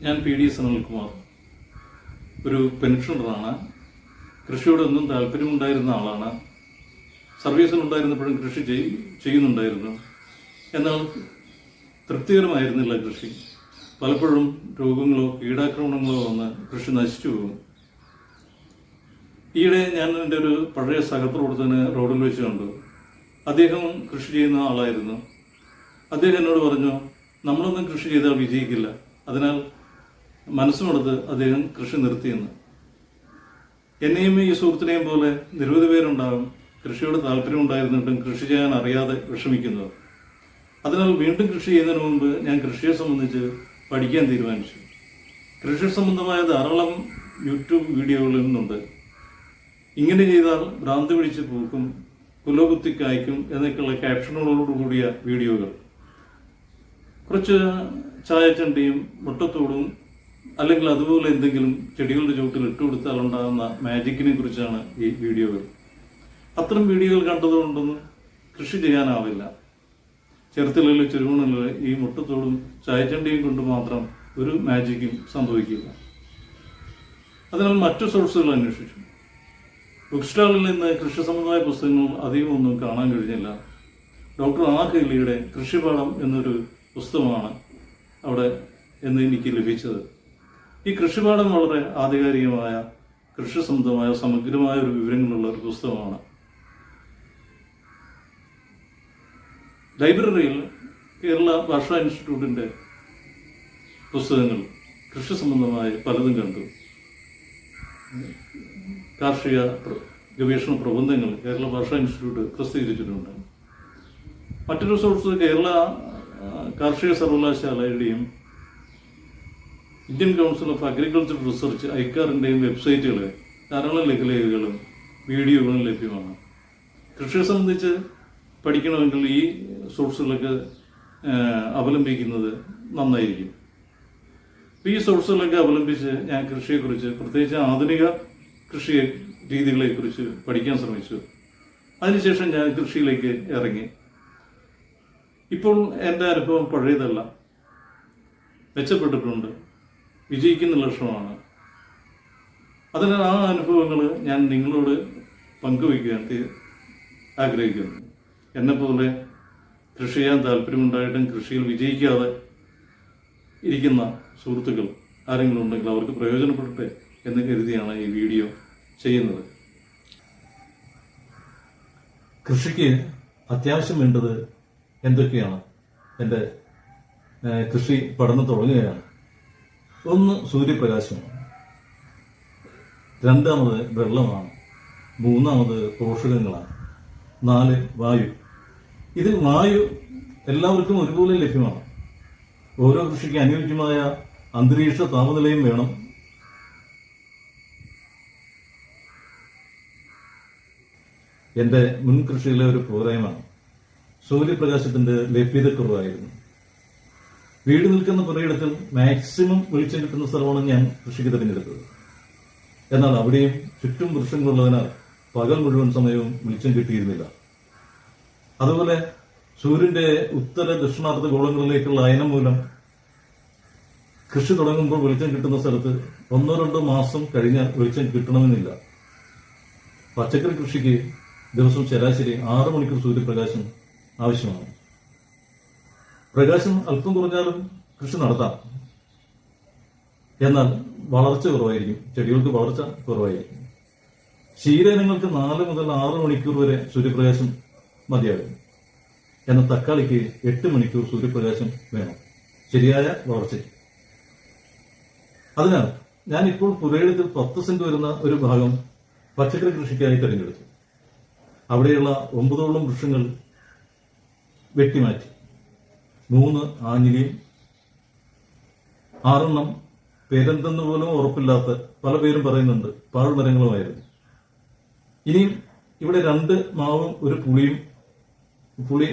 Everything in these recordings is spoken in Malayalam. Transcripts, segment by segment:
ഞാൻ പി ഡി സനൽകുമാർ, ഒരു പെൻഷനറാണ്. കൃഷിയോടൊന്നും താല്പര്യമുണ്ടായിരുന്ന ആളാണ്. സർവീസിനുണ്ടായിരുന്നപ്പോഴും കൃഷി ചെയ്യുന്നുണ്ടായിരുന്നു. എന്നാൽ തൃപ്തികരമായിരുന്നില്ല കൃഷി. പലപ്പോഴും രോഗങ്ങളോ കീടാക്രമണങ്ങളോ വന്ന് കൃഷി നശിച്ചു പോകും. ഈയിടെ ഞാൻ എൻ്റെ ഒരു പഴയ സഹപ്രവർത്തകനെ റോഡിൽ വെച്ച് കണ്ടു. അദ്ദേഹം കൃഷി ചെയ്യുന്ന ആളായിരുന്നു. അദ്ദേഹം എന്നോട് പറഞ്ഞു, നമ്മളൊന്നും കൃഷി ചെയ്താൽ വിജയിക്കില്ല, അതിനാൽ മനസ്സുമെടുത്ത് അദ്ദേഹം കൃഷി നിർത്തിയെന്ന്. എന്നെയും ഈ സുഹൃത്തിനെയും പോലെ നിരവധി പേരുണ്ടാകും കൃഷിയോട് താല്പര്യമുണ്ടായിരുന്നിട്ടും കൃഷി ചെയ്യാൻ അറിയാതെ വിഷമിക്കുന്നത്. അതിനാൽ വീണ്ടും കൃഷി ചെയ്യുന്നതിന് മുമ്പ് ഞാൻ കൃഷിയെ സംബന്ധിച്ച് പഠിക്കാൻ തീരുമാനിച്ചു. കൃഷി സംബന്ധമായ ധാരാളം യൂട്യൂബ് വീഡിയോകളിൽ നിന്നുണ്ട്. ഇങ്ങനെ ചെയ്താൽ ഭ്രാന്തി പിടിച്ച് പൂക്കും, കുലകുത്തി കായ്ക്കും എന്നൊക്കെയുള്ള ക്യാപ്ഷനുകളോടുകൂടിയ വീഡിയോകൾ. കുറച്ച് ചായച്ചണ്ടിയും മുട്ടത്തോടും അല്ലെങ്കിൽ അതുപോലെ എന്തെങ്കിലും ചെടികളുടെ ചുവട്ടിൽ ഇട്ടുകൊടുത്താൽ ഉണ്ടാകുന്ന മാജിക്കിനെ കുറിച്ചാണ് ഈ വീഡിയോകൾ. അത്തരം വീഡിയോകൾ കണ്ടതുകൊണ്ടൊന്നും കൃഷി ചെയ്യാനാവില്ല. ചെറുത്തിലുള്ള ചെറുമണിലുള്ള ഈ മുട്ടത്തോടും ചായച്ചണ്ടിയും കൊണ്ട് മാത്രം ഒരു മാജിക്കും സംഭവിക്കില്ല. അതിനാൽ മറ്റു സോഴ്സുകൾ അന്വേഷിച്ചു. ബുക്ക് സ്റ്റാളിൽ നിന്ന് കൃഷി സംബന്ധമായ പുസ്തകങ്ങൾ അധികമൊന്നും കാണാൻ കഴിഞ്ഞില്ല. ഡോക്ടർ ആർ ഹെയ്ലിയുടെ കൃഷിപാഠം എന്നൊരു പുസ്തകമാണ് അവിടെ എന്ന് എനിക്ക് ലഭിച്ചത്. ഈ കൃഷിപാഠം വളരെ ആധികാരികമായ കൃഷി സംബന്ധമായ സമഗ്രമായ ഒരു വിവരങ്ങളുള്ള ഒരു പുസ്തകമാണ്. ലൈബ്രറിയിൽ കേരള ഭാഷാ ഇൻസ്റ്റിറ്റ്യൂട്ടിൻ്റെ പുസ്തകങ്ങൾ കൃഷി സംബന്ധമായി പലതും കണ്ടു. കാർഷിക ഗവേഷണ പ്രബന്ധങ്ങൾ കേരള ഭാഷാ ഇൻസ്റ്റിറ്റ്യൂട്ട് പ്രസിദ്ധീകരിച്ചിട്ടുണ്ട്. മറ്റൊരു സോഴ്സ് കേരള കാർഷിക സർവകലാശാലയുടെയും Indian council of agriculture research ഐക്കാറിൻ്റെയും വെബ്സൈറ്റുകളിൽ ധാരാളം ലഘുലേഖകളും വീഡിയോകളും ലഭ്യമാണ്. കൃഷിയെ സംബന്ധിച്ച് പഠിക്കണമെങ്കിൽ ഈ സോഴ്സുകളൊക്കെ അവലംബിക്കുന്നത് നന്നായിരിക്കും. ഈ സോഴ്സുകളൊക്കെ അവലംബിച്ച് ഞാൻ കൃഷിയെക്കുറിച്ച്, പ്രത്യേകിച്ച് ആധുനിക കൃഷി രീതികളെക്കുറിച്ച് പഠിക്കാൻ ശ്രമിച്ചു. അതിനുശേഷം ഞാൻ കൃഷിയിലേക്ക് ഇറങ്ങി. ഇപ്പോൾ എൻ്റെ അനുഭവം പഴയതല്ല, മെച്ചപ്പെട്ടിട്ടുണ്ട്, വിജയിക്കുന്ന ലക്ഷണമാണ്. അതിനാൽ ആ അനുഭവങ്ങൾ ഞാൻ നിങ്ങളോട് പങ്കുവയ്ക്കാൻ ആഗ്രഹിക്കുന്നു. എന്നെപ്പോലെ കൃഷി ചെയ്യാൻ താല്പര്യമുണ്ടായിട്ടും കൃഷിയിൽ വിജയിക്കാതെ ഇരിക്കുന്ന സുഹൃത്തുക്കൾ ആരെങ്കിലും ഉണ്ടെങ്കിൽ അവർക്ക് പ്രയോജനപ്പെടട്ടെ എന്ന് കരുതിയാണ് ഈ വീഡിയോ ചെയ്യുന്നത്. കൃഷിക്ക് അത്യാവശ്യം വേണ്ടത് എന്തൊക്കെയാണ്? എൻ്റെ കൃഷി പഠനം തുടങ്ങുകയാണ്. ഒന്ന് സൂര്യപ്രകാശമാണ്, രണ്ടാമത് വെള്ളമാണ്, മൂന്നാമത് പോഷകങ്ങളാണ്, 4 വായു. ഇതിൽ വായു എല്ലാവർക്കും ഒരുപോലെ ലഭ്യമാണ്. ഓരോ കൃഷിക്ക് അനുയോജ്യമായ അന്തരീക്ഷ താപനിലയും വേണം. എൻ്റെ മുൻ കൃഷിയിലെ ഒരു പോരായ്മ സൂര്യപ്രകാശത്തിന്റെ ലഭ്യതക്കുറവായിരുന്നു. വീട് നിൽക്കുന്ന പുരയിടത്തിൽ മാക്സിമം വെളിച്ചം കിട്ടുന്ന സ്ഥലമാണ് ഞാൻ കൃഷിക്ക് തിരഞ്ഞെടുത്തത്. എന്നാൽ അവിടെയും ചുറ്റും വൃക്ഷങ്ങളുള്ളതിനാൽ പകൽ മുഴുവൻ സമയവും വെളിച്ചം കിട്ടിയിരുന്നില്ല. അതുപോലെ സൂര്യന്റെ ഉത്തര ദക്ഷിണാർത്ഥ ഗോളങ്ങളിലേക്കുള്ള അയനം മൂലം കൃഷി തുടങ്ങുമ്പോൾ വെളിച്ചം കിട്ടുന്ന സ്ഥലത്ത് 1-2 മാസം കഴിഞ്ഞാൽ വെളിച്ചം കിട്ടണമെന്നില്ല. പച്ചക്കറി കൃഷിക്ക് ദിവസം ശരാശരി 6 മണിക്കൂർ സൂര്യപ്രകാശം ആവശ്യമാണ്. പ്രകാശം അല്പം കുറഞ്ഞാലും കൃഷി നടത്താം, എന്നാൽ വളർച്ച കുറവായിരിക്കും, ചെടികൾക്ക് വളർച്ച കുറവായിരിക്കും. ക്ഷീരയിനങ്ങൾക്ക് 4 മുതൽ 6 മണിക്കൂർ വരെ സൂര്യപ്രകാശം മതിയാകും. എന്നാൽ തക്കാളിക്ക് 8 മണിക്കൂർ സൂര്യപ്രകാശം വേണം ശരിയായ വളർച്ചയ്ക്ക്. അതിനാൽ ഞാനിപ്പോൾ പുരയിടത്തിൽ 10 സെന്റ് വരുന്ന ഒരു ഭാഗം പച്ചക്കറി കൃഷിക്കായി തിരഞ്ഞെടുത്തു. അവിടെയുള്ള 9ഓളം വൃക്ഷങ്ങൾ വെട്ടിമാറ്റി. 3 ആഞ്ഞിലിയും 6 പേരെന്തെന്ന് പോലും ഉറപ്പില്ലാത്ത, പല പേരും പറയുന്നുണ്ട്, പാഴ്മരങ്ങളുമായിരുന്നു. ഇനിയും ഇവിടെ 2 മാവും ഒരു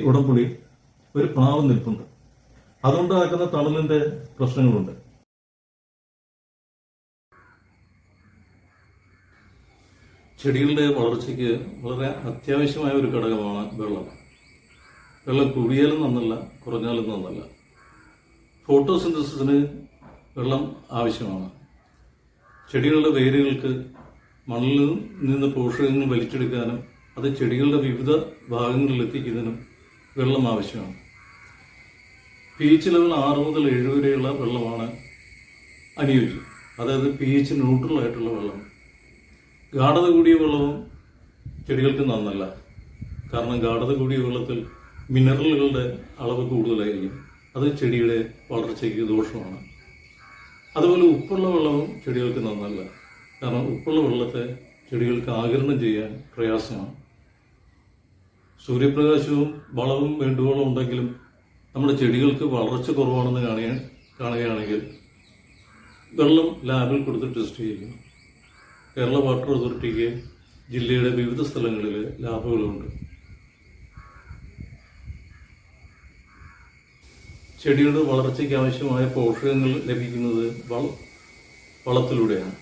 ഉടംപുളി, ഒരു പ്ലാവും നിൽപ്പുണ്ട്. അതുകൊണ്ടാക്കുന്ന തണലിന്റെ പ്രശ്നങ്ങളുണ്ട്. ചെടികളുടെ വളർച്ചയ്ക്ക് വളരെ അത്യാവശ്യമായ ഒരു ഘടകമാണ് വെള്ളം. വെള്ളം കൂടിയാലും നന്നല്ല, കുറഞ്ഞാലും നന്നല്ല. ഫോട്ടോസിന്തസിന് വെള്ളം ആവശ്യമാണ്. ചെടികളുടെ വേരുകൾക്ക് മണ്ണിൽ നിന്ന് പോഷകങ്ങൾ വലിച്ചെടുക്കാനും അത് ചെടികളുടെ വിവിധ ഭാഗങ്ങളിൽ എത്തിക്കുന്നതിനും വെള്ളം ആവശ്യമാണ്. pH ലെവൽ 6 മുതൽ 7 വരെയുള്ള വെള്ളമാണ് അനുയോജ്യം. അതായത് pH ന്യൂട്രൽ ആയിട്ടുള്ള വെള്ളം. ഗാഢത കൂടിയ വെള്ളവും ചെടികൾക്ക് നന്നല്ല. കാരണം ഗാഢത കൂടിയ വെള്ളത്തിൽ മിനറലുകളുടെ അളവ് കൂടുതലായിരിക്കും. അത് ചെടിയുടെ വളർച്ചയ്ക്ക് ദോഷമാണ്. അതുപോലെ ഉപ്പുള്ള വെള്ളവും ചെടികൾക്ക് നന്നല്ല. കാരണം ഉപ്പുള്ള വെള്ളത്തെ ചെടികൾക്ക് ആഗിരണം ചെയ്യാൻ പ്രയാസമാണ്. സൂര്യപ്രകാശവും വളവും വേണ്ടുവോളം ഉണ്ടെങ്കിലും നമ്മുടെ ചെടികൾക്ക് വളർച്ച കുറവാണെന്ന് കാണുകയാണെങ്കിൽ വെള്ളം ലാബിൽ കൊടുത്ത് ടെസ്റ്റ് ചെയ്യും. കേരള വാട്ടർ അതോറിറ്റിക്ക് ജില്ലയുടെ വിവിധ സ്ഥലങ്ങളിൽ ലാബുകളുണ്ട്. ചെടിയുടെ വളർച്ചയ്ക്ക് ആവശ്യമായ പോഷകങ്ങൾ ലഭിക്കുന്നത് വളത്തിലൂടെയാണ്.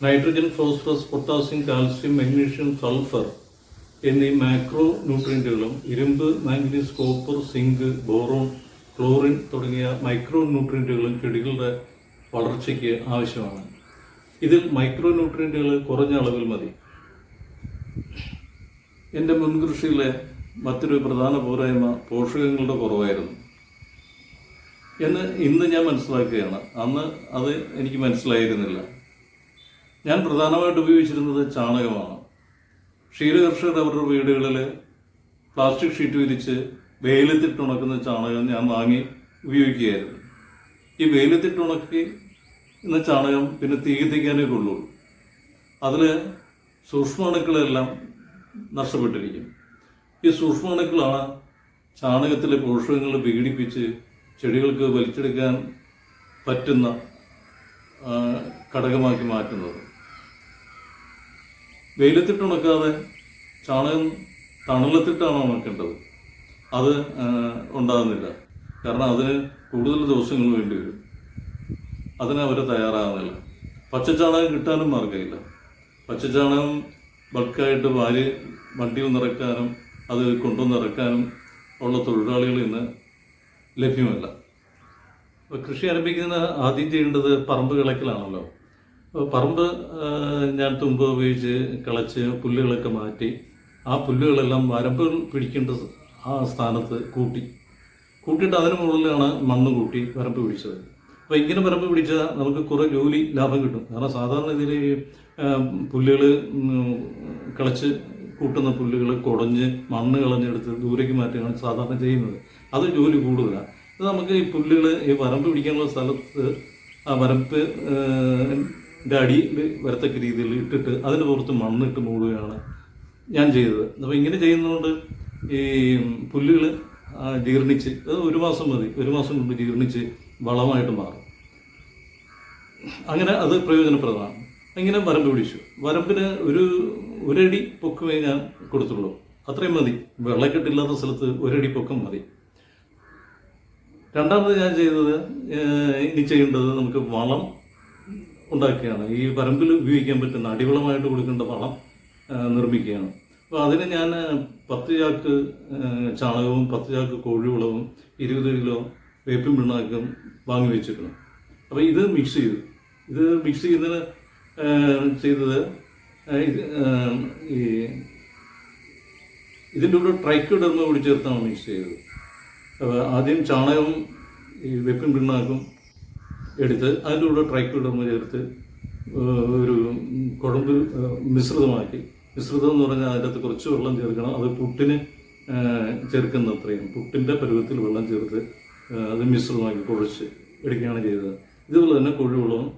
Nitrogen, phosphorus, potassium, calcium, magnesium, sulphur എന്നീ മാക്രോ ന്യൂട്രിയൻറ്റുകളും ഇരുമ്പ്, manganese, copper, zinc, boron, chlorine തുടങ്ങിയ മൈക്രോ ന്യൂട്രിയൻറ്റുകളും ചെടികളുടെ വളർച്ചയ്ക്ക് ആവശ്യമാണ്. ഇതിൽ മൈക്രോ ന്യൂട്രിയൻറ്റുകൾ കുറഞ്ഞ അളവിൽ മതി. എൻ്റെ മുൻകൃഷിയിലെ മറ്റൊരു പ്രധാന പോരായ്മ പോഷകങ്ങളുടെ കുറവായിരുന്നു എന്ന് ഇന്ന് ഞാൻ മനസ്സിലാക്കുകയാണ്. അന്ന് അത് എനിക്ക് മനസ്സിലായിരുന്നില്ല. ഞാൻ പ്രധാനമായിട്ട് ഉപയോഗിച്ചിരുന്നത് ചാണകമാണ്. ക്ഷീരകർഷകർ അവരുടെ വീടുകളിൽ പ്ലാസ്റ്റിക് ഷീറ്റ് വിരിച്ച് വെയിലത്തിട്ട് ഉണക്കുന്ന ചാണകം ഞാൻ വാങ്ങി ഉപയോഗിക്കുകയായിരുന്നു. ഈ വെയിലത്തിട്ട് ഉണക്കി എന്ന ചാണകം പിന്നെ തീ കത്തിക്കാനേ കൊള്ളൂ. അതിൽ സൂക്ഷ്മാണുക്കളെല്ലാം നഷ്ടപ്പെട്ടിരിക്കും. ഈ സൂക്ഷ്മാണുക്കളാണ് ചാണകത്തിലെ പോഷകങ്ങൾ വിഘടിപ്പിച്ച് ചെടികൾക്ക് വലിച്ചെടുക്കാൻ പറ്റുന്ന ഘടകമാക്കി മാറ്റുന്നത്. വെയിലത്തിട്ട് ഉണക്കാതെ ചാണകം തണലത്തിട്ടാണ് ഉണക്കേണ്ടത്. അത് ഉണ്ടാകുന്നില്ല. കാരണം അതിന് കൂടുതൽ ദിവസങ്ങൾ വേണ്ടി വരും. അതിന് അവർ തയ്യാറാകുന്നില്ല. പച്ചച്ചാണകം കിട്ടാനും മാർഗ്ഗമില്ല. പച്ചച്ചാണകം ബൾക്കായിട്ട് വണ്ടിയിൽ നിറയ്ക്കാനും അത് കൊണ്ടുവന്ന് ഇറക്കാനും ഉള്ള തൊഴിലാളികൾ ഇന്ന് ലഭ്യമല്ല. കൃഷി ആരംഭിക്കുന്ന ആദ്യം ചെയ്യേണ്ടത് പറമ്പ് കിളയ്ക്കലാണല്ലോ. പറമ്പ് ഞാൻ തുമ്പ് ഉപയോഗിച്ച് കിളച്ച് പുല്ലുകളൊക്കെ മാറ്റി ആ പുല്ലുകളെല്ലാം വരമ്പുകൾ പിടിക്കേണ്ട ആ സ്ഥാനത്ത് കൂട്ടിയിട്ട് അതിന് മുകളിലാണ് മണ്ണ് കൂട്ടി വരമ്പ് പിടിച്ചത്. അപ്പോൾ ഇങ്ങനെ വരമ്പ് പിടിച്ചാൽ നമുക്ക് കുറേ ജോലി ലാഭം കിട്ടും. കാരണം സാധാരണ ഇതിൽ പുല്ലുകൾ കിളച്ച് കൂട്ടുന്ന പുല്ലുകൾ കുടഞ്ഞ് മണ്ണ് കളഞ്ഞെടുത്ത് ദൂരേക്ക് മാറ്റുകയാണ് സാധാരണ ചെയ്യുന്നത്. അത് ജോലി കൂടുതലാണ്. ഇത് നമുക്ക് ഈ പുല്ലുകൾ ഈ വരമ്പ് പിടിക്കാനുള്ള സ്ഥലത്ത് ആ വരമ്പിൻ്റെ അടി വരത്തക്ക രീതിയിൽ ഇട്ടിട്ട് അതിന് പുറത്ത് മണ്ണിട്ട് മൂടുകയാണ് ഞാൻ ചെയ്തത്. അപ്പോൾ ഇങ്ങനെ ചെയ്യുന്നതുകൊണ്ട് ഈ പുല്ലുകൾ ജീർണിച്ച് അത് 1 മാസം മതി, 1 മാസം കൊണ്ട് ജീർണിച്ച് വളമായിട്ട് മാറും. അങ്ങനെ അത് പ്രയോജനപ്രദമാണ്. ഇങ്ങനെ വരമ്പ് പിടിച്ചു. വരമ്പിന് ഒരു അടി പൊക്കമേ ഞാൻ കൊടുത്തുള്ളൂ. അത്രയും മതി. വെള്ളക്കെട്ടില്ലാത്ത സ്ഥലത്ത് 1 അടി പൊക്കം മതി. രണ്ടാമത് ഞാൻ ചെയ്തത് ഇനി ചെയ്യേണ്ടത് നമുക്ക് വളം ഉണ്ടാക്കുകയാണ്. ഈ വരമ്പിൽ ഉപയോഗിക്കാൻ പറ്റുന്ന അടിവളമായിട്ട് കൊടുക്കേണ്ട വളം നിർമ്മിക്കുകയാണ്. അപ്പോൾ അതിന് ഞാൻ 10 ചാക്ക് ചാണകവും 10 ചാക്ക് കോഴിവളവും 20 കിലോ വേപ്പിൻ പിണ്ണാക്കും വാങ്ങി വെച്ചിരുന്നു. അപ്പോൾ ഇത് മിക്സ് ചെയ്തു. ഇത് മിക്സ് ചെയ്യുന്നതിന് ചെയ്തത് ഇതിൻ്റെ കൂടെ ട്രൈക്കോഡെർമ കൂടി ചേർത്താണ് മിക്സ് ചെയ്തത്. അപ്പോൾ ആദ്യം ചാണകവും ഈ വേപ്പിൻ പിണ്ണാക്കും എടുത്ത് അതിൻ്റെ കൂടെ ട്രൈക്കോഡെർമ ചേർത്ത് ഒരു കുഴമ്പ് മിശ്രിതമാക്കി. മിശ്രിതം എന്ന് പറഞ്ഞാൽ അതിൻ്റെ അകത്ത് കുറച്ച് വെള്ളം ചേർക്കണം. അത് പുട്ടിന് ചേർക്കുന്ന അത്രയും പുട്ടിൻ്റെ പരുവത്തിൽ വെള്ളം ചേർത്ത് അത് മിശ്രിതമാക്കി കുഴച്ച് എടുക്കുകയാണ് ചെയ്തത്. ഇതുപോലെ തന്നെ കോഴിവളവും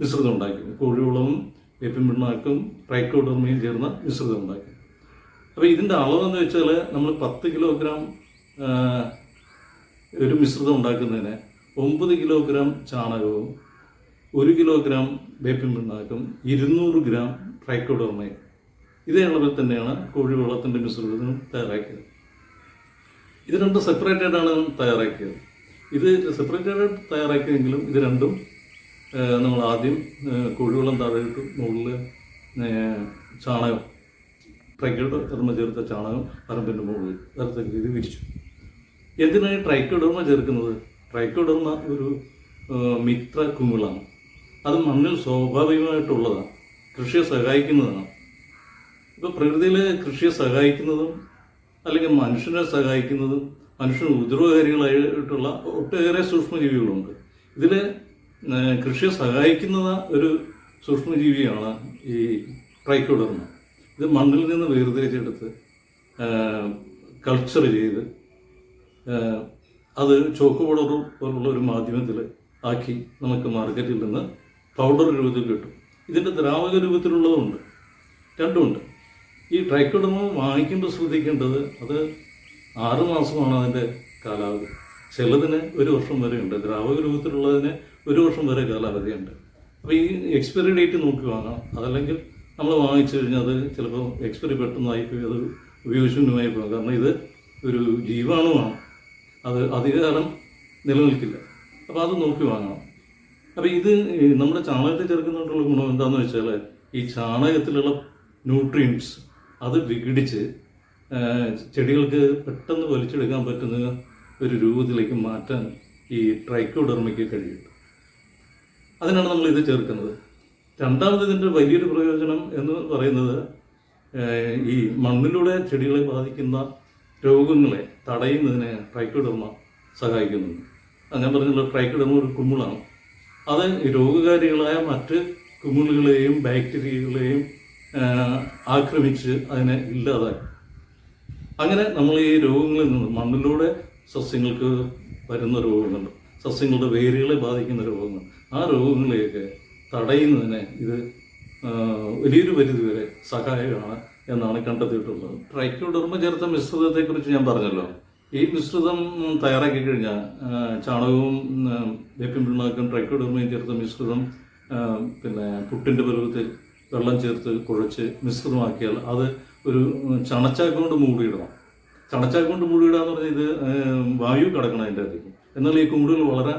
മിശ്രിതം ഉണ്ടാക്കി. കോഴിവളവും വേപ്പിൻ പിണ്ണാക്കും ട്രൈക്കോഡെർമയും ചേർന്ന മിശ്രിതം ഉണ്ടാക്കി. അപ്പോൾ ഇതിൻ്റെ അളവെന്ന് വെച്ചാൽ നമ്മൾ 10 കിലോഗ്രാം ഒരു മിശ്രിതം ഉണ്ടാക്കുന്നതിന് 9 കിലോഗ്രാം ചാണകവും 1 കിലോഗ്രാം വേപ്പിൻ പിണ്ണാക്കും 200 ഗ്രാം ട്രൈക്കോഡെർമയും ഇതേ അളവിൽ തന്നെയാണ് കോഴിവളത്തിൻ്റെ മിശ്രിതം തയ്യാറാക്കിയത്. ഇത് രണ്ടും സെപ്പറേറ്റഡാണ് തയ്യാറാക്കിയത്. ഇത് സെപ്പറേറ്റഡ് തയ്യാറാക്കിയെങ്കിലും ഇത് രണ്ടും നമ്മൾ ആദ്യം കോഴിവെള്ളം താഴെയിട്ട് മുകളിൽ ചാണകം ട്രൈക്കോഡെർമ ചേർത്ത ചാണകം വരമ്പിൻ്റെ മുകളിൽ വരത്തക്ക രീതി വിരിച്ചു. എന്തിനാണ് ട്രൈക്കോഡെർമ ചേർക്കുന്നത്? ട്രൈക്കോഡർമ ഒരു മിത്ര കുമിളാണ്. അത് മണ്ണിൽ സ്വാഭാവികമായിട്ടുള്ളതാണ്, കൃഷിയെ സഹായിക്കുന്നതാണ്. ഇപ്പോൾ പ്രകൃതിയിൽ കൃഷിയെ സഹായിക്കുന്നതും അല്ലെങ്കിൽ മനുഷ്യനെ സഹായിക്കുന്നതും മനുഷ്യന് ഉപദ്രവകാരികളായിട്ടുള്ള ഒട്ടേറെ സൂക്ഷ്മജീവികളുണ്ട്. ഇതിൽ കൃഷിയെ സഹായിക്കുന്ന ഒരു സൂക്ഷ്മജീവിയാണ് ഈ ട്രൈക്കോഡർമ. ഇത് മണ്ണിൽ നിന്ന് വേർതിരിച്ചെടുത്ത് കൾച്ചർ ചെയ്ത് അത് ചോക്ക് പൗഡർ പോലുള്ള ഒരു മാധ്യമത്തിൽ ആക്കി നമുക്ക് മാർക്കറ്റിൽ നിന്ന് പൗഡർ രൂപത്തിൽ കിട്ടും. ഇതിൻ്റെ ദ്രാവക രൂപത്തിലുള്ളതുണ്ട്, രണ്ടുമുണ്ട്. ഈ ട്രൈക്കോഡർമ വാങ്ങിക്കുമ്പോൾ ശ്രദ്ധിക്കേണ്ടത് അത് 6 മാസമാണ് അതിൻ്റെ കാലാവധി. ചിലതിന് 1 വർഷം വരെ ഉണ്ട്, ദ്രാവക രൂപത്തിലുള്ളതിന് 1 വർഷം വരെ കാലാവധിയുണ്ട്. അപ്പോൾ ഈ എക്സ്പയറി ഡേറ്റ് നോക്കി വാങ്ങാം. അതല്ലെങ്കിൽ നമ്മൾ വാങ്ങിച്ചു കഴിഞ്ഞാൽ അത് ചിലപ്പോൾ എക്സ്പയറി പെട്ടെന്നായിപ്പോയി അത് ഉപയോഗശൂന്യമായി പോകും. കാരണം ഇത് ഒരു ജീവാണുവാണ്, അത് അധികകാലം നിലനിൽക്കില്ല. അപ്പോൾ അത് നോക്കി വാങ്ങണം. അപ്പോൾ ഇത് നമ്മുടെ ചാണകത്തിൽ ചേർക്കുന്നതുകൊണ്ടുള്ള ഗുണം എന്താണെന്ന് വെച്ചാൽ ഈ ചാണകത്തിലുള്ള ന്യൂട്രിയൻസ് അത് വിഘടിച്ച് ചെടികൾക്ക് പെട്ടെന്ന് വലിച്ചെടുക്കാൻ പറ്റുന്ന ഒരു രൂപത്തിലേക്ക് മാറ്റാൻ ഈ ട്രൈക്കോഡർമയ്ക്ക് കഴിയും. അതിനാണ് നമ്മൾ ഇത് ചേർക്കുന്നത്. രണ്ടാമത് ഇതിൻ്റെ വലിയൊരു പ്രയോജനം എന്ന് പറയുന്നത് ഈ മണ്ണിലൂടെ ചെടികളെ ബാധിക്കുന്ന രോഗങ്ങളെ തടയുന്നതിന് ട്രൈക്കോഡർമ സഹായിക്കുന്നുണ്ട്. ഞാൻ പറഞ്ഞല്ലോ, ട്രൈക്കോഡർമ ഒരു കുമിളാണ്. അത് രോഗകാരികളായ മറ്റ് കുമിളുകളെയും ബാക്ടീരിയകളെയും ആക്രമിച്ച് അതിനെ ഇല്ലാതാക്കും. അങ്ങനെ നമ്മൾ ഈ രോഗങ്ങളിൽ നിന്ന്, മണ്ണിലൂടെ സസ്യങ്ങൾക്ക് വരുന്ന രോഗങ്ങൾ, സസ്യങ്ങളുടെ വേരുകളെ ബാധിക്കുന്ന രോഗങ്ങൾ, ആ രോഗങ്ങളെയൊക്കെ തടയുന്നതിന് ഇത് വലിയൊരു പരിധിവരെ സഹായകമാണ് എന്നാണ് കണ്ടെത്തിയിട്ടുള്ളത്. ട്രൈക്കോഡർമ ചേർത്ത മിശ്രിതത്തെക്കുറിച്ച് ഞാൻ പറഞ്ഞല്ലോ. ഈ മിശ്രിതം തയ്യാറാക്കി കഴിഞ്ഞാൽ ചാണകവും വേപ്പിൻ പിണ്ണാക്കും ട്രൈക്കോഡർമയും ചേർത്ത മിശ്രിതം പിന്നെ പുട്ടിൻ്റെ പരുവത്തിൽ വെള്ളം ചേർത്ത് കുഴച്ച് മിശ്രിതമാക്കിയാൽ അത് ഒരു ചണച്ചാക്ക് കൊണ്ട് മൂടിയിടണം. ചണച്ചാക്ക് കൊണ്ട് മൂടിയിടുക എന്ന് പറഞ്ഞാൽ ഇത് വായു കിടക്കണം അതിൻ്റെ അകത്തേക്ക്, എന്നാൽ ഈ കുമിളുകൾ വളരാൻ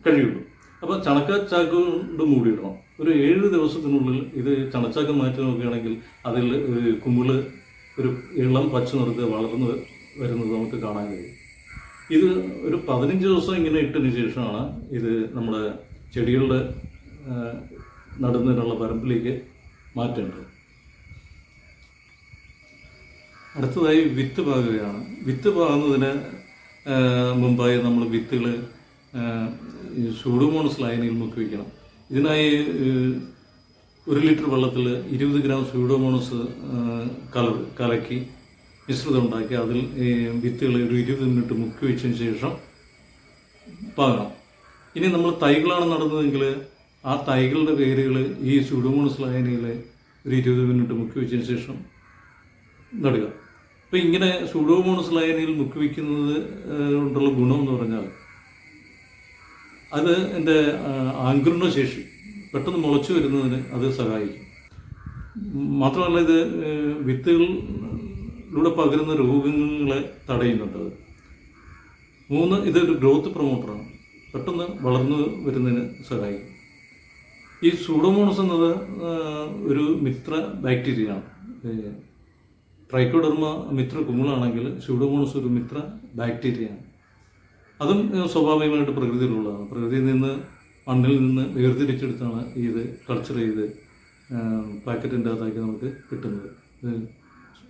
കഴിയുള്ളൂ. അപ്പോൾ ചണച്ചാക്ക് കൊണ്ട് മൂടിയിടണം. ഒരു 7 ദിവസത്തിനുള്ളിൽ ഇത് ചണച്ചാക്ക് മാറ്റി നോക്കുകയാണെങ്കിൽ അതിൽ കുമിള് ഒരു ഇളം പച്ച നിറത്തിൽ വളർന്ന് വരുന്നത് നമുക്ക് കാണാൻ കഴിയും. ഇത് ഒരു 15 ദിവസം ഇങ്ങനെ ഇട്ടതിന് ശേഷമാണ് ഇത് നമ്മുടെ ചെടികളുടെ നടുന്നതിനുള്ള പരമ്പിലേക്ക് മാറ്റേണ്ടത്. അടുത്തതായി വിത്ത് പാകുകയാണ്. വിത്ത് പാകുന്നതിന് മുമ്പായി നമ്മൾ വിത്തുകൾ സൂഡോമോണസ് ലായനിയിൽ മുക്കി വയ്ക്കണം. ഇതിനായി 1 ലിറ്റർ വെള്ളത്തിൽ 20 ഗ്രാം സൂഡോമോണസ് കലക്കി മിശ്രിതം ഉണ്ടാക്കി അതിൽ വിത്തുകൾ ഒരു 20 മിനിറ്റ് മുക്കി വെച്ചതിന് ശേഷം പാകണം. ഇനി നമ്മൾ തൈകളാണ് നടുന്നതെങ്കിൽ ആ തൈകളുടെ വേരുകൾ ഈ സൂഡോമോണസ് ലായനിയിൽ ഒരു 20 മിനിറ്റ് മുക്കി വെച്ചതിന് ശേഷം നടുക. അപ്പോൾ ഇങ്ങനെ സൂഡോമോണസ് ലായനിയിൽ മുക്കി വയ്ക്കുന്നത് കൊണ്ടുള്ള ഗുണം എന്ന് പറഞ്ഞാൽ അത് എൻ്റെ ആങ്കരണശേഷി പെട്ടെന്ന് മുളച്ചു വരുന്നതിന് അത് സഹായിക്കും. മാത്രമല്ല ഇത് വിത്തുകളിലൂടെ പകരുന്ന രോഗങ്ങളെ തടയുന്നുണ്ട്. 3, ഇതൊരു ഗ്രോത്ത് പ്രൊമോട്ടറാണ്, പെട്ടെന്ന് വളർന്നു വരുന്നതിന് സഹായിക്കും. ഈ സൂഡോമോണസ് എന്നത് ഒരു മിത്ര ബാക്ടീരിയയാണ്. ട്രൈക്കോഡർമ മിത്ര കുമിളാണെങ്കിൽ സൂഡോമോണസ് ഒരു മിത്ര ബാക്ടീരിയയാണ്. അതും സ്വാഭാവികമായിട്ട് പ്രകൃതിയിലുള്ളതാണ്. പ്രകൃതിയിൽ നിന്ന്, മണ്ണിൽ നിന്ന് വേർതിരിച്ചെടുത്താണ് ഇത് കൾച്ചർ ചെയ്ത് പാക്കറ്റിൻ്റെ അകത്താക്കി നമുക്ക് കിട്ടുന്നത്.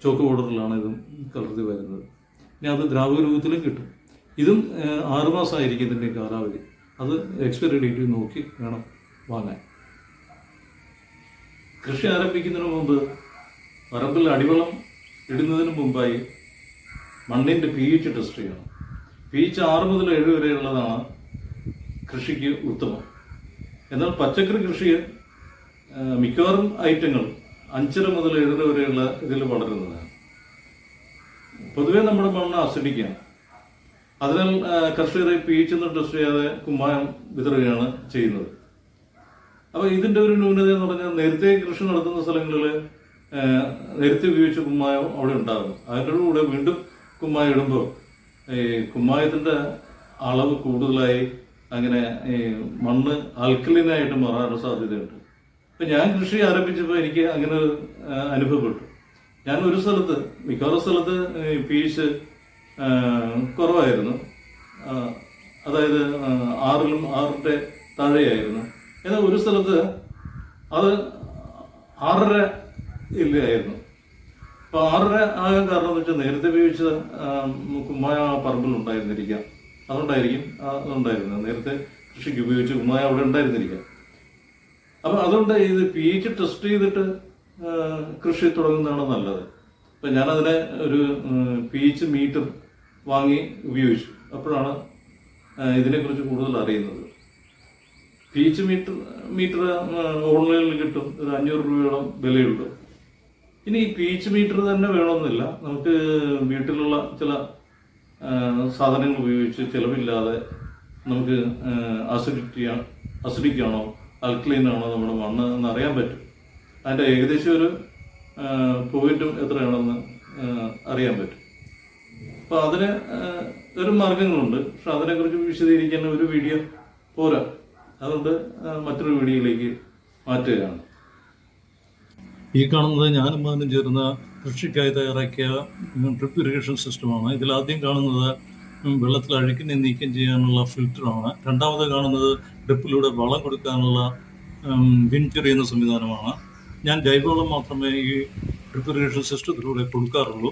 ചോക്ക് പൗഡറിലാണ് ഇതും കലർത്തി വരുന്നത്. ഇനി അത് ദ്രാവക രൂപത്തിലും കിട്ടും. ഇതും 6 മാസമായിരിക്കും ഇതിൻ്റെ കാലാവധി. അത് എക്സ്പയറി ഡേറ്റ് നോക്കി വേണം വാങ്ങാൻ. കൃഷി ആരംഭിക്കുന്നതിന് മുമ്പ് പറമ്പിൽ അടിവളം ഇടുന്നതിന് മുമ്പായി മണ്ണിൻ്റെ pH ടെസ്റ്റ് ചെയ്യണം. pH 6 മുതൽ 7 വരെയുള്ളതാണ് കൃഷിക്ക് ഉത്തമം. എന്നാൽ പച്ചക്കറി കൃഷി മിക്കവാറും ഐറ്റങ്ങൾ 5.5 മുതൽ 7 വരെയുള്ള ഇതിൽ വളരുന്നതാണ്. പൊതുവേ നമ്മുടെ മണ്ണ് അസിഡിക്കാണ്. അതിനാൽ കർഷകരെ pH ഒന്നും ടെസ്റ്റ് ചെയ്യാതെ കുമ്മായം വിതറുകയാണ് ചെയ്യുന്നത്. അപ്പോൾ ഇതിൻ്റെ ഒരു ന്യൂനത എന്ന് പറഞ്ഞാൽ നേരത്തെ കൃഷി നടത്തുന്ന സ്ഥലങ്ങളിൽ നേരത്തെ ഉപയോഗിച്ച കുമ്മായം അവിടെ ഉണ്ടാകും. അതിൻ്റെ കൂടെ വീണ്ടും കുമ്മായം ഇടുമ്പോൾ ഈ കുമ്മായത്തിൻ്റെ അളവ് കൂടുതലായി അങ്ങനെ ഈ മണ്ണ് ആൽക്കലിനായിട്ട് മാറാനുള്ള സാധ്യതയുണ്ട്. ഇപ്പം ഞാൻ കൃഷി ആരംഭിച്ചപ്പോൾ എനിക്ക് അങ്ങനെ അനുഭവപ്പെട്ടു. ഞാൻ ഒരു സ്ഥലത്ത്, മിക്കവാറും സ്ഥലത്ത് pH കുറവായിരുന്നു. ആ, അതായത് 6-ലും 6ന്റെ താഴെയായിരുന്നു. എന്നാൽ ഒരു സ്ഥലത്ത് അത് 6.5 ഇല്ലായിരുന്നു. അപ്പോൾ 6.5 ആകാൻ കാരണം എന്ന് വെച്ചാൽ നേരത്തെ ഉപയോഗിച്ച കുമ്മായ ആ പറമ്പിൽ ഉണ്ടായിരുന്നിരിക്കാം. അതുകൊണ്ടായിരിക്കും അതുണ്ടായിരുന്നത്. നേരത്തെ കൃഷിക്ക് ഉപയോഗിച്ച കുമ്മായ അവിടെ ഉണ്ടായിരുന്നിരിക്കാം. അപ്പം അതുകൊണ്ട് ഇത് pH ടെസ്റ്റ് ചെയ്തിട്ട് കൃഷി തുടങ്ങുന്നതാണ് നല്ലത്. അപ്പം ഞാനതിനെ ഒരു pH മീറ്റർ വാങ്ങി ഉപയോഗിച്ചു. അപ്പോഴാണ് ഇതിനെക്കുറിച്ച് കൂടുതൽ അറിയുന്നത്. pH മീറ്റർ ഓൺലൈനിൽ കിട്ടും. ഒരു 500 രൂപയോളം വിലയുണ്ട്. ഇനി ഈ pH മീറ്റർ തന്നെ വേണമെന്നില്ല. നമുക്ക് വീട്ടിലുള്ള ചില സാധനങ്ങൾ ഉപയോഗിച്ച് ചിലവില്ലാതെ നമുക്ക് അസിഡിക് ആണോ ആൽക്കലൈൻ ആണോ നമ്മുടെ മണ്ണ് എന്ന് അറിയാൻ പറ്റും. അതിൻ്റെ ഏകദേശം ഒരു പോയിന്റും എത്രയാണെന്ന് അറിയാൻ പറ്റും. അപ്പോൾ അതിന് ഒരു മാർഗങ്ങളുണ്ട്. പക്ഷെ അതിനെക്കുറിച്ച് വിശദീകരിക്കാൻ ഒരു വീഡിയോ പോരാ. അതുകൊണ്ട് മറ്റൊരു വീഡിയോയിലേക്ക് മാറ്റുകയാണ്. ഈ കാണുന്നത് ഞാനും മകനും ചേർന്ന കൃഷിക്കായി തയ്യാറാക്കിയ ഡ്രിപ്പ് ഇറിഗേഷൻ സിസ്റ്റമാണ്. ഇതിലാദ്യം കാണുന്നത് വെള്ളത്തിൽ അഴുക്കിനെ നീക്കം ചെയ്യാനുള്ള ഫിൽറ്ററാണ്. രണ്ടാമത് കാണുന്നത് ഡ്രിപ്പിലൂടെ വളം കൊടുക്കാനുള്ള വിൻചെറിയുന്ന സംവിധാനമാണ്. ഞാൻ ജൈവവളം മാത്രമേ ഈ ഡ്രിപ്പ് ഇറിഗേഷൻ സിസ്റ്റത്തിലൂടെ കൊടുക്കാറുള്ളൂ.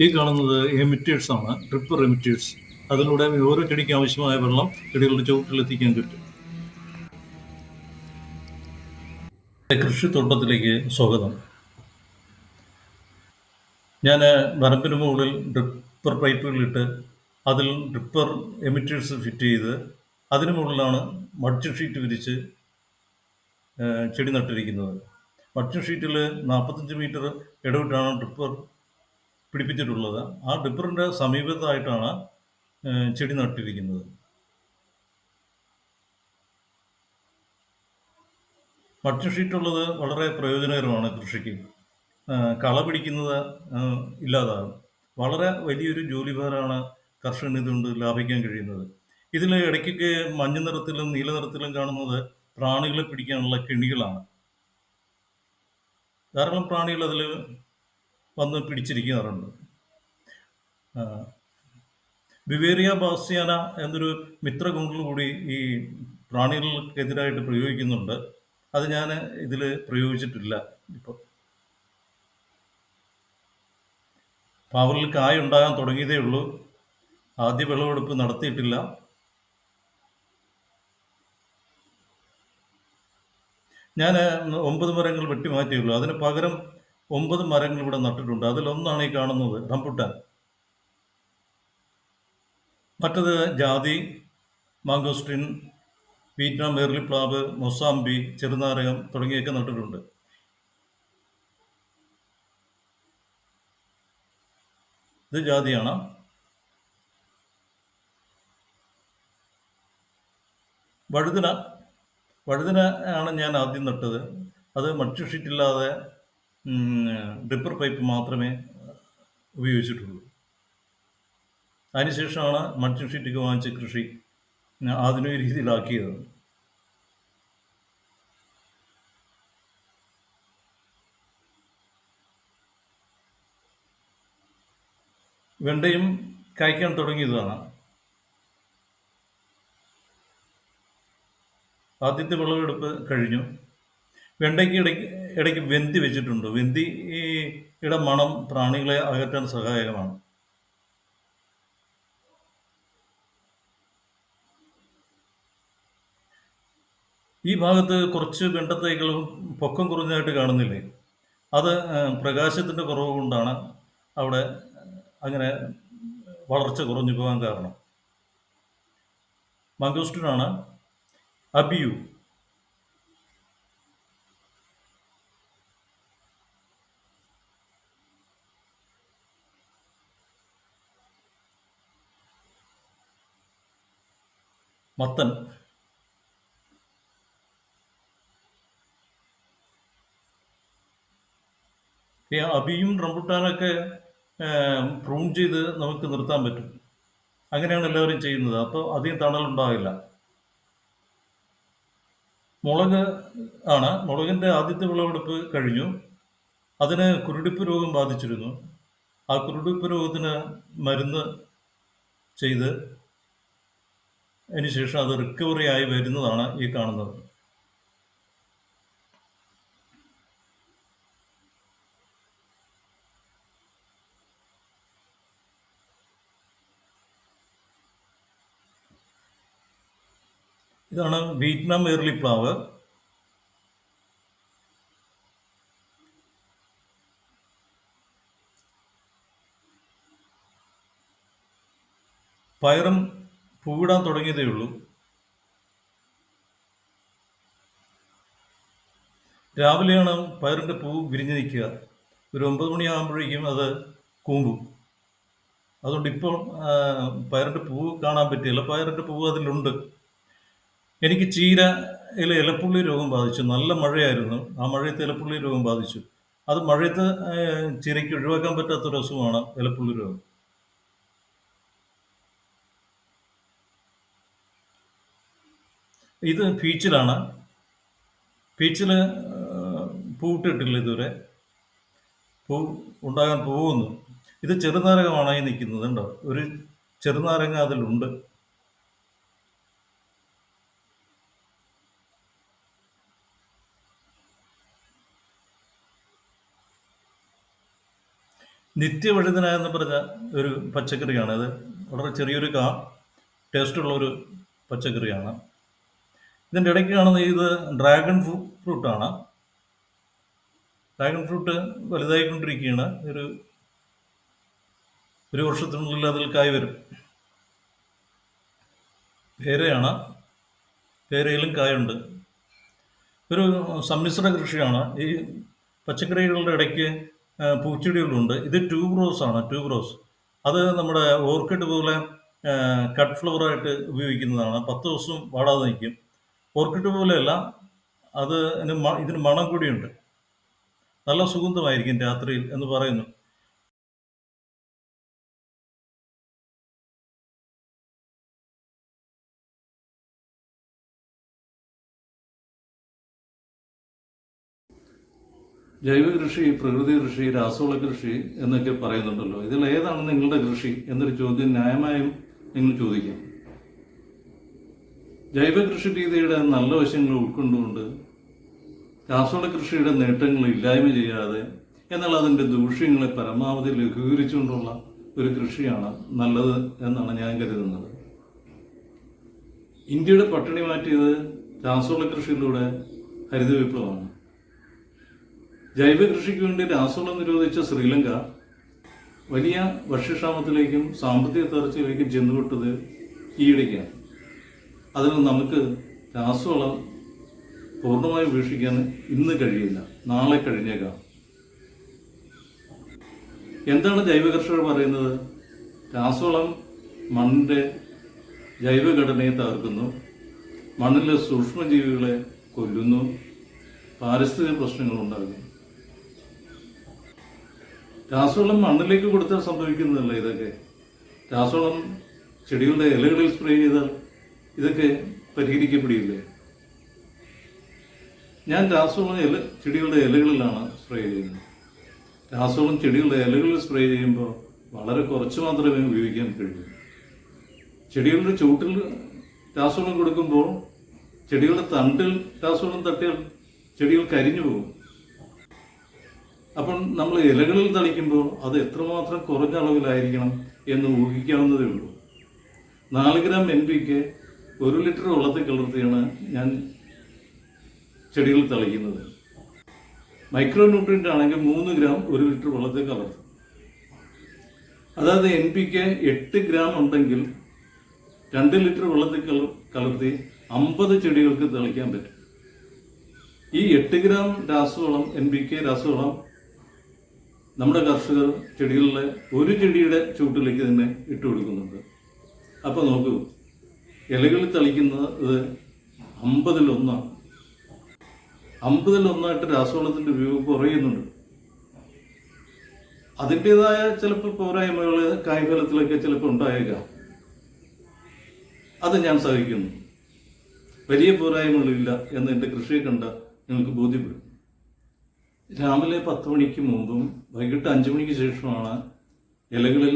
ഈ കാണുന്നത് എമിറ്റേഴ്സ് ആണ്, ഡ്രിപ്പർ എമിറ്റേഴ്സ്. അതിലൂടെ ഓരോ ചെടിക്ക് ആവശ്യമായ വെള്ളം ചെടികളുടെ ചുവട്ടിലെത്തിക്കാൻ പറ്റും. കൃഷിത്തോട്ടത്തിലേക്ക് സ്വാഗതം. ഞാൻ വരമ്പിന് മുകളിൽ ഡ്രിപ്പർ പൈപ്പുകളിട്ട് അതിൽ ഡ്രിപ്പർ എമിറ്റേഴ്സ് ഫിറ്റ് ചെയ്ത് അതിന് മുകളിലാണ് മൾച്ചിങ് ഷീറ്റ് വിരിച്ച് ചെടി നട്ടിരിക്കുന്നത്. മൾച്ചിങ് ഷീറ്റിൽ 45 മീറ്റർ ഇടവിട്ടാണ് ഡ്രിപ്പർ പിടിപ്പിച്ചിട്ടുള്ളത്. ആ ഡ്രിപ്പറിൻ്റെ സമീപത്തായിട്ടാണ് ചെടി നട്ടിരിക്കുന്നത്. മൾച്ചിങ് ഷീറ്റുള്ളത് വളരെ പ്രയോജനകരമാണ് കൃഷിക്ക്. കള പിടിക്കുന്നത് ഇല്ലാതാകും. വളരെ വലിയൊരു ജോലിഭാരമാണ് കർഷകന് ഇതുകൊണ്ട് ലാഭിക്കാൻ കഴിയുന്നത്. ഇതിൽ ഇടയ്ക്കൊക്കെ മഞ്ഞ നിറത്തിലും നീല നിറത്തിലും കാണുന്നത് പ്രാണികളെ പിടിക്കാനുള്ള കെണികളാണ്. ധാരാളം പ്രാണികൾ അതിൽ വന്ന് പിടിച്ചിരിക്കാറുണ്ട്. ബിവേറിയ ബാസിയാന എന്നൊരു മിത്രഗുണ്ടുകൾ കൂടി ഈ പ്രാണികൾക്കെതിരായിട്ട് പ്രയോഗിക്കുന്നുണ്ട്. അത് ഞാൻ ഇതിൽ പ്രയോഗിച്ചിട്ടില്ല. ഇപ്പോൾ പാവലിൽ കായ ഉണ്ടാകാൻ തുടങ്ങിയതേ ഉള്ളൂ. ആദ്യ വിളവെടുപ്പ് നടത്തിയിട്ടില്ല. ഞാൻ 9 മരങ്ങൾ വെട്ടിമാറ്റിയുള്ളൂ. അതിന് പകരം 9 മരങ്ങൾ ഇവിടെ നട്ടിട്ടുണ്ട്. അതിലൊന്നാണ് ഈ കാണുന്നത് റംബുട്ടാൻ. മറ്റത് ജാതി, മാംഗോസ്റ്റിൻ, വിയറ്റ്നാം മേർലിപ്ലാവ്, മൊസാമ്പി, ചെറുനാരകം തുടങ്ങിയൊക്കെ നട്ടിട്ടുണ്ട്. ഇത് ജാതിയാണ്. വഴുതന ആണ് ഞാൻ ആദ്യം നട്ടത്. അത് മൾച്ചിങ് ഷീറ്റില്ലാതെ ഡ്രിപ്പർ പൈപ്പ് മാത്രമേ ഉപയോഗിച്ചിട്ടുള്ളൂ. അതിനുശേഷമാണ് മൾച്ചിങ് ഷീറ്റൊക്കെ വാങ്ങിച്ച് കൃഷി ആധുനിക രീതിയിലാക്കിയത്. വെണ്ടയും കായ്ക്കാൻ തുടങ്ങിയതാണ്. ആദ്യത്തെ വിളവെടുപ്പ് കഴിഞ്ഞു. വെണ്ടയ്ക്ക് ഇടയ്ക്ക് വെന്തി വെച്ചിട്ടുണ്ട്. വെന്തിയുടെ മണം പ്രാണികളെ അകറ്റാൻ സഹായകമാണ്. ഈ ഭാഗത്ത് കുറച്ച് വെണ്ടത്തൈകളും പൊക്കം കുറഞ്ഞതായിട്ട് കാണുന്നില്ലേ? അത് പ്രകാശത്തിൻ്റെ കുറവ് കൊണ്ടാണ് അവിടെ അങ്ങനെ വളർച്ച കുറഞ്ഞു പോകാൻ കാരണം. മാംഗോസ്റ്റിനാണ്. അബിയു, മത്തൻ, ഈ അബിയും റംബുട്ടാനൊക്കെ പ്രൂൺ ചെയ്ത് നമുക്ക് നിർത്താൻ പറ്റും. അങ്ങനെയാണ് എല്ലാവരും ചെയ്യുന്നത്. അപ്പോൾ അധികം തണലുണ്ടാവില്ല. മുളക് ആണ്. മുളകിൻ്റെ ആദ്യത്തെ വിളവെടുപ്പ് കഴിഞ്ഞു. അതിന് കുരുടിപ്പ് രോഗം ബാധിച്ചിരുന്നു. ആ കുരുടിപ്പ് രോഗത്തിന് മരുന്ന് ചെയ്ത് അതിന് ശേഷം അത് റിക്കവറി ആയി വരുന്നതാണ് ഈ കാണുന്നത്. ഇതാണ് വിയറ്റ്നാം ഏർലിപ്ലാവ്. പയറും പൂവിടാൻ തുടങ്ങിയതേ ഉള്ളൂ. രാവിലെയാണ് പയറിൻ്റെ പൂ വിരിഞ്ഞ് നിൽക്കുക. ഒരു 9 മണിയാകുമ്പോഴേക്കും അത് കൂമ്പും. അതുകൊണ്ട് ഇപ്പോൾ പയറിൻ്റെ പൂവ് കാണാൻ പറ്റിയില്ല. പയറിൻ്റെ പൂവ് അതിലുണ്ട്. എനിക്ക് ചീരയിലെ ഇലപ്പുള്ളി രോഗം ബാധിച്ചു. നല്ല മഴയായിരുന്നു. ആ മഴയത്ത് ഇലപ്പുള്ളി രോഗം ബാധിച്ചു. അത് മഴയത്ത് ചീരയ്ക്ക് ഒഴിവാക്കാൻ പറ്റാത്തൊരു അസുഖമാണ് ഇലപ്പുള്ളി രോഗം. ഇത് പീച്ചിലാണ്. പീച്ചിൽ പൂവിട്ടിട്ടില്ല ഇതുവരെ. പൂ ഉണ്ടാകാൻ പോകുന്നു. ഇത് ചെറുനാരകമാണ് ഈ നിൽക്കുന്നത്. ഉണ്ടോ, ഒരു ചെറുനാരങ്ങ അതിലുണ്ട്. നിത്യവഴുതന എന്ന് പറഞ്ഞ ഒരു പച്ചക്കറിയാണ്. ഇത് വളരെ ചെറിയൊരു ടേസ്റ്റുള്ള ഒരു പച്ചക്കറിയാണ്. ഇതിൻ്റെ ഇടയ്ക്ക് കാണുന്നത് ഇത് ഡ്രാഗൺ ഫ്രൂട്ടാണ്. ഡ്രാഗൺ ഫ്രൂട്ട് വലുതായിക്കൊണ്ടിരിക്കുകയാണ്. ഒരു വർഷത്തിനുള്ളിൽ അതിൽ കായ് വരും. പേരയാണ്. പേരയിലും കായുണ്ട്. ഒരു സമ്മിശ്ര കൃഷിയാണ്. ഈ പച്ചക്കറികളുടെ ഇടയ്ക്ക് പൂച്ചെടികളുണ്ട്. ഇത് ട്യൂബ്രോസ് ആണ്. ട്യൂബ്രോസ് അത് നമ്മുടെ ഓർക്കിഡ് പോലെ കട്ട് ഫ്ലവറായിട്ട് ഉപയോഗിക്കുന്നതാണ്. 10 ദിവസം വാടാതെ നിൽക്കും. ഓർക്കിഡ് പോലെയല്ല, അത് ഇതിന് മണം കൂടിയുണ്ട്. നല്ല സുഗന്ധമായിരിക്കും രാത്രിയിൽ എന്ന് പറയുന്നു. ജൈവ കൃഷി, പ്രകൃതി കൃഷി, രാസവള കൃഷി എന്നൊക്കെ പറയുന്നുണ്ടല്ലോ. ഇതിൽ ഏതാണ് നിങ്ങളുടെ കൃഷി എന്നൊരു ചോദ്യം ന്യായമായും നിങ്ങൾ ചോദിക്കാം. ജൈവ കൃഷി രീതിയുടെ നല്ല വശങ്ങൾ ഉൾക്കൊണ്ടുകൊണ്ട് രാസവള കൃഷിയുടെ നേട്ടങ്ങൾ ഇല്ലായ്മ ചെയ്യാതെ, എന്നാൽ അതിൻ്റെ ദൂഷ്യങ്ങളെ പരമാവധി ലഘൂകരിച്ചുകൊണ്ടുള്ള ഒരു കൃഷിയാണ് നല്ലത് എന്നാണ് ഞാൻ കരുതുന്നത്. ഇന്ത്യയുടെ പട്ടിണി മാറ്റിയത് രാസവള കൃഷിയിലൂടെ ഹരിത വിപ്ലവമാണ്. ജൈവ കൃഷിക്ക് വേണ്ടി രാസവളം നിരോധിച്ച ശ്രീലങ്ക വലിയ ഭക്ഷ്യക്ഷാമത്തിലേക്കും സാമ്പത്തിക തകർച്ചയിലേക്കും ചെന്നുവിട്ടത് ഈയിടയ്ക്കാണ്. അതിന് നമുക്ക് രാസവളം പൂർണ്ണമായി ഉപേക്ഷിക്കാൻ ഇന്ന് കഴിയില്ല, നാളെ കഴിഞ്ഞേക്കാം. എന്താണ് ജൈവ കർഷകർ പറയുന്നത്? രാസവളം മണ്ണിൻ്റെ ജൈവഘടനയെ തകർക്കുന്നു, മണ്ണിലെ സൂക്ഷ്മജീവികളെ കൊല്ലുന്നു, പാരിസ്ഥിതിക പ്രശ്നങ്ങൾ ഉണ്ടാകുന്നു. രാസവളം മണ്ണിലേക്ക് കൊടുത്താൽ സംഭവിക്കുന്നതല്ല ഇതൊക്കെ. രാസവളം ചെടികളുടെ ഇലകളിൽ സ്പ്രേ ചെയ്താൽ ഇതൊക്കെ പരിഹരിക്കപ്പെടില്ലേ? ഞാൻ രാസവളം ചെടികളുടെ ഇലകളിലാണ് സ്പ്രേ ചെയ്യുന്നത്. രാസവളം ചെടികളുടെ ഇലകളിൽ സ്പ്രേ ചെയ്യുമ്പോൾ വളരെ കുറച്ച് മാത്രമേ ഉപയോഗിക്കാൻ കഴിയൂ. ചെടികളുടെ ചുവട്ടിൽ രാസവളം കൊടുക്കുമ്പോൾ ചെടികളുടെ തണ്ടിൽ രാസവളം തട്ടിയാൽ ചെടികൾ കരിഞ്ഞു പോകും. അപ്പം നമ്മൾ ഇലകളിൽ തളിക്കുമ്പോൾ അത് എത്രമാത്രം കുറഞ്ഞ അളവിലായിരിക്കണം എന്ന് ഊഹിക്കാവുന്നതേ ഉള്ളൂ. 4 ഗ്രാം NPK 1 ലിറ്റർ വെള്ളത്തിൽ കലർത്തിയാണ് ഞാൻ ചെടികൾ തളിക്കുന്നത്. മൈക്രോ ന്യൂട്രിയൻ്റ് ആണെങ്കിൽ 3 ഗ്രാം 1 ലിറ്റർ വെള്ളത്തിൽ കലർത്തും. അതായത് NPK 8 ഗ്രാം ഉണ്ടെങ്കിൽ 2 ലിറ്റർ വെള്ളത്തിൽ കലർത്തി 50 ചെടികൾക്ക് തളിക്കാൻ പറ്റും. ഈ 8 ഗ്രാം രാസവളം, NPK രാസവളം നമ്മുടെ കർഷകർ ചെടികളിലെ ഒരു ചെടിയുടെ ചുവട്ടിലേക്ക് തന്നെ ഇട്ട് കൊടുക്കുന്നുണ്ട്. അപ്പോൾ നോക്കൂ, ഇലകളിൽ തളിക്കുന്നത് 50-ൽ 1. 50-ൽ 1 രാസവളത്തിൻ്റെ ഉപയോഗം കുറയുന്നുണ്ട്. അതിൻ്റെതായ ചിലപ്പോൾ പോരായ്മകൾ കായ്ഫലത്തിലൊക്കെ ചിലപ്പോൾ ഉണ്ടായേക്കാം. അത് ഞാൻ സഹിക്കുന്നു. വലിയ പോരായ്മകളില്ല എന്ന് എൻ്റെ കൃഷിയെ കണ്ട നിങ്ങൾക്ക് ബോധ്യപ്പെടും. രാവിലെ 10 മണിക്ക് മുമ്പും വൈകിട്ട് 5 മണിക്ക് ശേഷമാണ് ഇലകളിൽ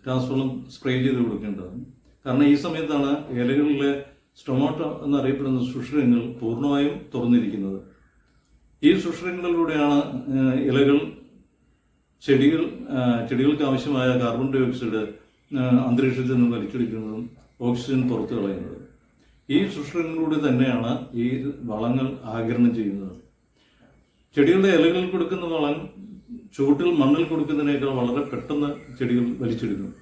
രാസവളം സ്പ്രേ ചെയ്ത് കൊടുക്കേണ്ടത്. കാരണം ഈ സമയത്താണ് ഇലകളിലെ സ്റ്റൊമാറ്റ എന്നറിയപ്പെടുന്ന സുഷിരങ്ങൾ പൂർണ്ണമായും തുറന്നിരിക്കുന്നത്. ഈ സുഷിരങ്ങളിലൂടെയാണ് ഇലകൾ ചെടികൾക്ക് ആവശ്യമായ കാർബൺ ഡൈ ഓക്സൈഡ് അന്തരീക്ഷത്തിൽ നിന്ന് വലിച്ചെടുക്കുന്നതും ഓക്സിജൻ പുറത്തു കളയുന്നത്. ഈ സുഷിരങ്ങളിലൂടെ തന്നെയാണ് ഈ വളങ്ങൾ ആഗിരണം ചെയ്യുന്നത്. ചെടികളുടെ ഇലകളിൽ കൊടുക്കുന്ന വളം ചുവട്ടിൽ മണ്ണിൽ കൊടുക്കുന്നതിനേക്കാൾ വളരെ പെട്ടെന്ന് ചെടികൾ വലിച്ചെടുക്കും.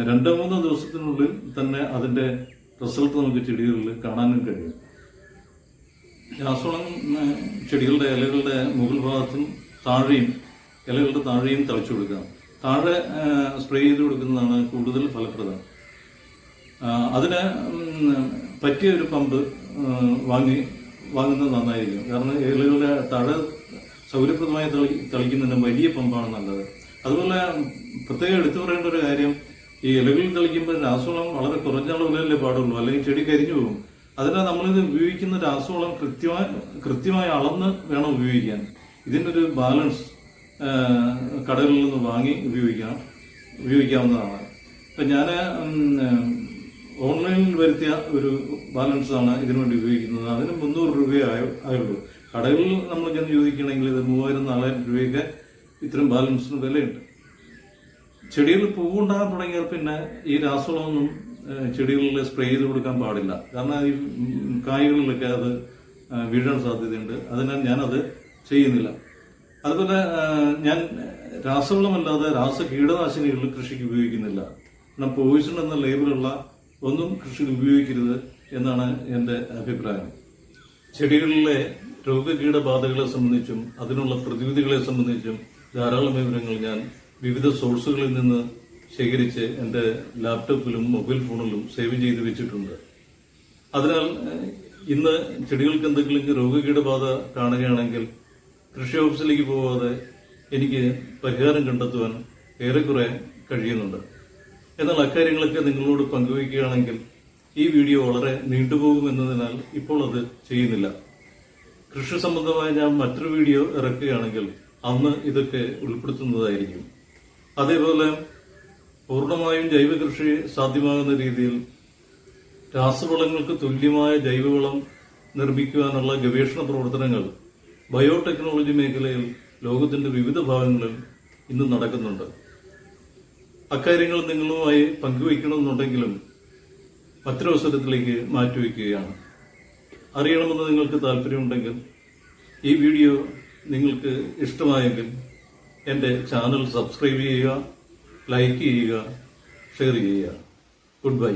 2-3 ദിവസത്തിനുള്ളിൽ തന്നെ അതിൻ്റെ റിസൾട്ട് നമുക്ക് ചെടികളിൽ കാണാനും കഴിയും. രാസവളം ചെടികളുടെ ഇലകളുടെ മുകൾ ഭാഗത്തും ഇലകളുടെ താഴെയും തളിച്ചു കൊടുക്കാം. താഴെ സ്പ്രേ ചെയ്ത് കൊടുക്കുന്നതാണ് കൂടുതൽ ഫലപ്രദം. അതിന് പറ്റിയ ഒരു പമ്പ് വാങ്ങുന്നത് നന്നായിരിക്കും. കാരണം ഇലകളുടെ താഴെ സൗകര്യപ്രദമായി തളിക്കുന്നതിന് വലിയ പമ്പാണ് നല്ലത്. അതുപോലെ പ്രത്യേകം എടുത്തു പറയേണ്ട ഒരു കാര്യം, ഈ ഇലകളിൽ തളിക്കുമ്പോൾ രാസവളം വളരെ കുറഞ്ഞ അളവിലല്ലേ പാടുള്ളൂ, അല്ലെങ്കിൽ ചെടി കരിഞ്ഞു പോകും. അതിനാൽ നമ്മളിത് ഉപയോഗിക്കുന്ന രാസവളം കൃത്യമായി അളന്ന് വേണം ഉപയോഗിക്കാൻ. ഇതിൻ്റെ ഒരു ബാലൻസ് കടകളിൽ നിന്ന് വാങ്ങി ഉപയോഗിക്കാവുന്നതാണ്. ഇപ്പം ഞാൻ ഓൺലൈനിൽ വരുത്തിയ ഒരു ബാലൻസാണ് ഇതിനുവേണ്ടി ഉപയോഗിക്കുന്നത്. അതിന് 300 രൂപയേ ആയുള്ളൂ. കടകളിൽ നമ്മൾ ചെന്ന് ചോദിക്കുകയാണെങ്കിൽ ഇത് 3000-4000 രൂപയൊക്കെ ഇത്തരം ബാലൻസിന് വിലയുണ്ട്. ചെടികൾ പൂവുണ്ടാകാൻ തുടങ്ങിയാൽ പിന്നെ ഈ രാസവളമൊന്നും ചെടികളിൽ സ്പ്രേ ചെയ്ത് കൊടുക്കാൻ പാടില്ല. കാരണം ഈ കായ്കളിലൊക്കെ അത് വീഴാൻ സാധ്യതയുണ്ട്. അതിനാൽ ഞാനത് ചെയ്യുന്നില്ല. അതുപോലെ ഞാൻ രാസവളമല്ലാതെ കീടനാശിനികൾ കൃഷിക്ക് ഉപയോഗിക്കുന്നില്ല. കാരണം പോയിസൺ എന്ന ലേബലുള്ള ഒന്നും കൃഷിക്ക് ഉപയോഗിക്കരുത് എന്നാണ് എൻ്റെ അഭിപ്രായം. ചെടികളിലെ രോഗകീടബാധകളെ സംബന്ധിച്ചും അതിനുള്ള പ്രതിവിധികളെ സംബന്ധിച്ചും ധാരാളം വിവരങ്ങൾ ഞാൻ വിവിധ സോഴ്സുകളിൽ നിന്ന് ശേഖരിച്ച് എൻ്റെ ലാപ്ടോപ്പിലും മൊബൈൽ ഫോണിലും സേവ് ചെയ്ത് വെച്ചിട്ടുണ്ട്. അതിനാൽ ഇന്ന് ചെടികൾക്ക് എന്തെങ്കിലും രോഗകീടബാധ കാണുകയാണെങ്കിൽ കൃഷി ഓഫീസിലേക്ക് പോകാതെ എനിക്ക് പരിഹാരം കണ്ടെത്തുവാൻ ഏറെക്കുറെ കഴിയുന്നുണ്ട്. എന്നാൽ അക്കാര്യങ്ങളൊക്കെ നിങ്ങളോട് പങ്കുവയ്ക്കുകയാണെങ്കിൽ ഈ വീഡിയോ വളരെ നീണ്ടുപോകുമെന്നതിനാൽ ഇപ്പോൾ അത് ചെയ്യുന്നില്ല. കൃഷി സംബന്ധമായ ഞാൻ മറ്റൊരു വീഡിയോ ഇറക്കുകയാണെങ്കിൽ അന്ന് ഇതൊക്കെ ഉൾപ്പെടുത്തുന്നതായിരിക്കും. അതേപോലെ പൂർണ്ണമായും ജൈവ കൃഷി സാധ്യമാകുന്ന രീതിയിൽ രാസവളങ്ങൾക്ക് തുല്യമായ ജൈവവളം നിർമ്മിക്കുവാനുള്ള ഗവേഷണ പ്രവർത്തനങ്ങൾ ബയോടെക്നോളജി മേഖലയിൽ ലോകത്തിന്റെ വിവിധ ഭാഗങ്ങളിൽ ഇന്ന് നടക്കുന്നുണ്ട്. അക്കാര്യങ്ങൾ നിങ്ങളുമായി പങ്കുവയ്ക്കണമെന്നുണ്ടെങ്കിലും മറ്റൊരവസരത്തിലേക്ക് മാറ്റിവെക്കുകയാണ്. അറിയണമെന്ന് നിങ്ങൾക്ക് താല്പര്യമുണ്ടെങ്കിൽ ഈ വീഡിയോ നിങ്ങൾക്ക് ഇഷ്ടമായെങ്കിൽ എൻ്റെ ചാനൽ സബ്സ്ക്രൈബ് ചെയ്യുക, ലൈക്ക് ചെയ്യുക, ഷെയർ ചെയ്യുക. Good bye.